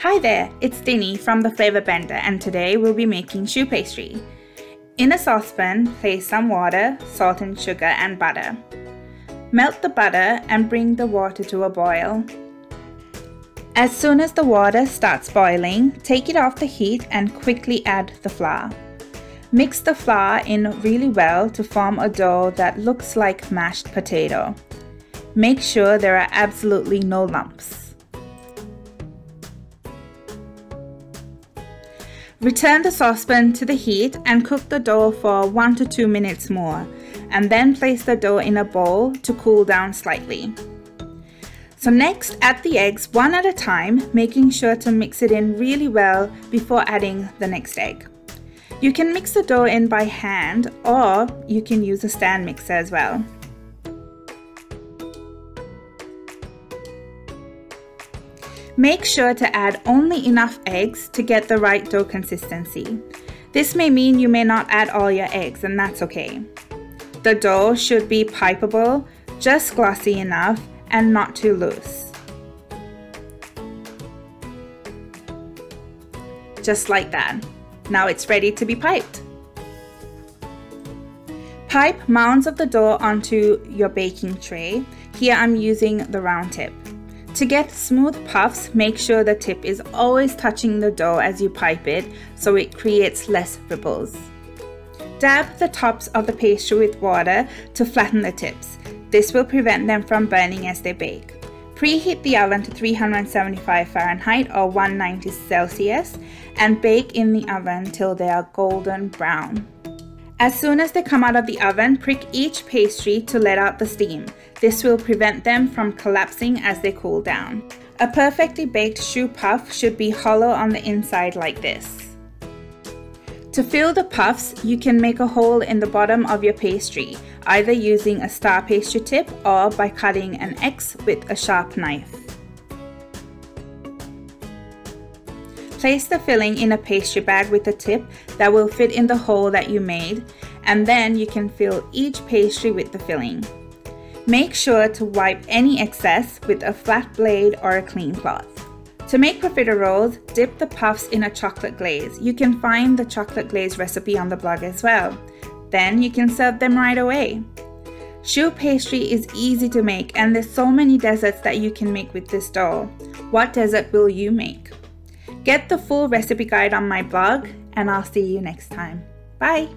Hi there, it's Dini from The Flavor Bender, and today we'll be making choux pastry. In a saucepan, place some water, salt and sugar and butter. Melt the butter and bring the water to a boil. As soon as the water starts boiling, take it off the heat and quickly add the flour. Mix the flour in really well to form a dough that looks like mashed potato. Make sure there are absolutely no lumps. Return the saucepan to the heat and cook the dough for 1 to 2 minutes more, and then place the dough in a bowl to cool down slightly. So next, add the eggs one at a time, making sure to mix it in really well before adding the next egg. You can mix the dough in by hand, or you can use a stand mixer as well. Make sure to add only enough eggs to get the right dough consistency. This may mean you may not add all your eggs, and that's okay. The dough should be pipeable, just glossy enough, and not too loose. Just like that. Now it's ready to be piped. Pipe mounds of the dough onto your baking tray. Here I'm using the round tip. To get smooth puffs, make sure the tip is always touching the dough as you pipe it so it creates less ripples. Dab the tops of the pastry with water to flatten the tips. This will prevent them from burning as they bake. Preheat the oven to 375 Fahrenheit or 190 Celsius and bake in the oven till they are golden brown. As soon as they come out of the oven, prick each pastry to let out the steam. This will prevent them from collapsing as they cool down. A perfectly baked choux puff should be hollow on the inside like this. To fill the puffs, you can make a hole in the bottom of your pastry, either using a star pastry tip or by cutting an X with a sharp knife. Place the filling in a pastry bag with a tip that will fit in the hole that you made, and then you can fill each pastry with the filling. Make sure to wipe any excess with a flat blade or a clean cloth. To make profiteroles, dip the puffs in a chocolate glaze. You can find the chocolate glaze recipe on the blog as well. Then you can serve them right away. Choux pastry is easy to make, and there's so many desserts that you can make with this dough. What dessert will you make? Get the full recipe guide on my blog, and I'll see you next time. Bye!